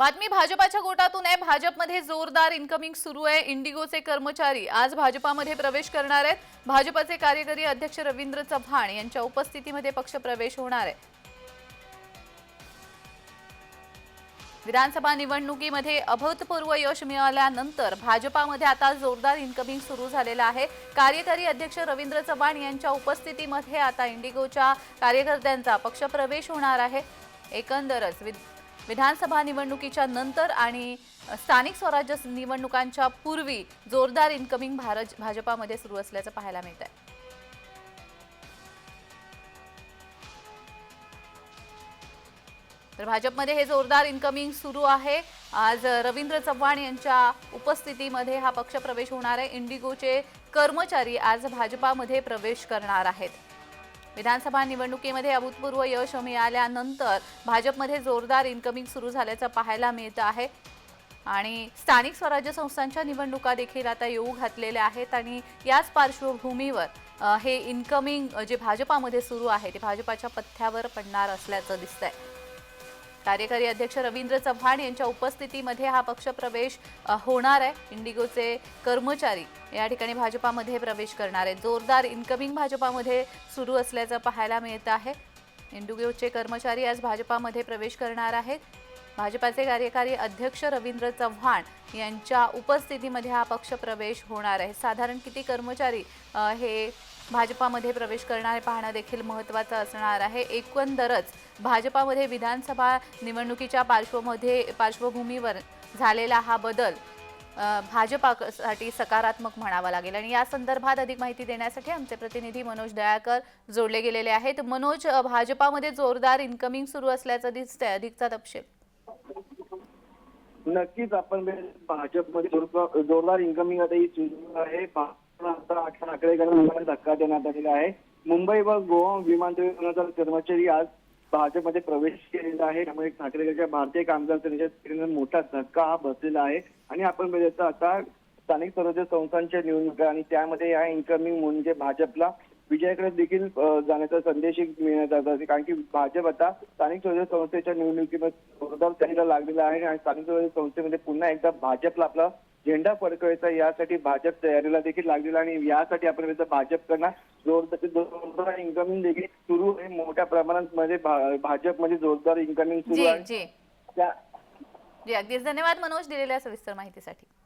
बातमी भाजपाच्या गोटातून आहे। भाजपमध्ये जोरदार इनकमिंग सुरू आहे। इंडिगोचे कर्मचारी आज भाजपामध्ये प्रवेश करणार आहेत। भाजपाचे कार्यकारी अध्यक्ष रवींद्र चव्हाण यांच्या उपस्थितीमध्ये पक्षप्रवेश होणार आहे। विधानसभा निवडणुकीमध्ये अभूतपूर्व यश मिळाल्यानंतर भाजपामध्ये आता जोरदार इनकमिंग सुरू झालेला आहे। कार्यकारी अध्यक्ष रवींद्र चव्हाण यांच्या उपस्थितीमध्ये आता इंडिगोच्या कार्यकर्त्यांचा पक्षप्रवेश होणार आहे। एकंदरच विधानसभा निवडणुकीच्या नंतर आणि स्थानिक स्वराज्य निवडणुकांच्या पूर्वी जोरदार इनकमिंग भाजपामध्ये सुरू असल्याचं पाहायला मिळत आहे। तर भाजपमध्ये हे जोरदार इनकमिंग सुरू आहे। आज रवींद्र चव्हाण यांच्या उपस्थितीमध्ये हा पक्षप्रवेश होणार आहे। इंडिगोचे कर्मचारी आज भाजपामध्ये प्रवेश करणार आहेत। विधानसभा निवडणुकीमध्ये अभूतपूर्व यश मिळाल्यानंतर भाजपमध्ये जोरदार इनकमिंग सुरू झाल्याचं पाहायला मिळत आहे आणि स्थानिक स्वराज्य संस्थांच्या निवडणुका देखील आता येऊ घातलेल्या आहेत आणि याच पार्श्वभूमीवर हे इनकमिंग जे भाजपामध्ये सुरू आहे ते भाजपाच्या पथ्यावर पडणार असल्याचं दिसतंय। कार्यकारी अध्यक्ष रवींद्र चव्हाण यांच्या उपस्थितीमध्ये हा पक्षप्रवेश होणार आहे। इंडिगोचे कर्मचारी या ठिकाणी भाजपामध्ये प्रवेश करणार आहेत। जोरदार इनकमिंग भाजपामध्ये सुरू असल्याचं पाहायला मिळत आहे। इंडिगोचे कर्मचारी आज भाजपामध्ये प्रवेश करणार आहेत। भाजपाचे कार्यकारी अध्यक्ष रवींद्र चव्हाण यांच्या उपस्थितीमध्ये हा पक्षप्रवेश होणार आहे। साधारण किती कर्मचारी हे भाजपामध्ये प्रवेश करणारे पाहणं देखील महत्त्वाचं असणार आहे। एकंदरच भाजपामध्ये विधानसभा निवडणुकीच्या पार्श्वभूमीवर झालेला हा बदल भाजपासाठी सकारात्मक म्हणावा लागेल आणि या संदर्भात अधिक माहिती देण्यासाठी आमचे प्रतिनिधी मनोज दयाकर जोडले गेलेले आहेत। मनोज, भाजपामध्ये जोरदार इनकमिंग सुरू असल्याचं दिसतंय, अधिकचा तपशील। नक्कीच आपण भाजपमध्ये जोरदार इनकमिंग आता ही सुरू आहे। आता 18 आकडेवारीला धक्का देण्यात आलेला आहे। मुंबई व गोवा विमानतळ कर्मचारी आज भाजपमध्ये प्रवेश केलेला आहे। त्यामुळे ठाकरेंच्या भारतीय कामगार सेनेच्या मोठा धक्का हा बसलेला आहे आणि आपण बघितलं आता स्थानिक स्वराज्य संस्थांच्या निवडणुका आणि त्यामध्ये या इनकमिंग म्हणजे भाजपला विजयाकडे देखील जाण्याचा संदेश मिळण्यात आला आहे। कारण की भाजप आता स्थानिक स्वराज्य संस्थेच्या निवडणुकीमध्ये जोरदार तयारीला लागलेला आहे आणि स्थानिक स्वराज्य संस्थेमध्ये पुन्हा एकदा भाजपला आपला झेंडा फडकवायचा यासाठी भाजप तयारीला देखील लागलेला आणि यासाठी आपण भाजपकडनं जोरदार इनकमिंग देखील सुरू आहे। मोठ्या प्रमाणात मध्ये भाजपमध्ये जोरदार इनकमिंग सुरू आहे। अगदीच धन्यवाद मनोज दिलेल्या सविस्तर माहितीसाठी।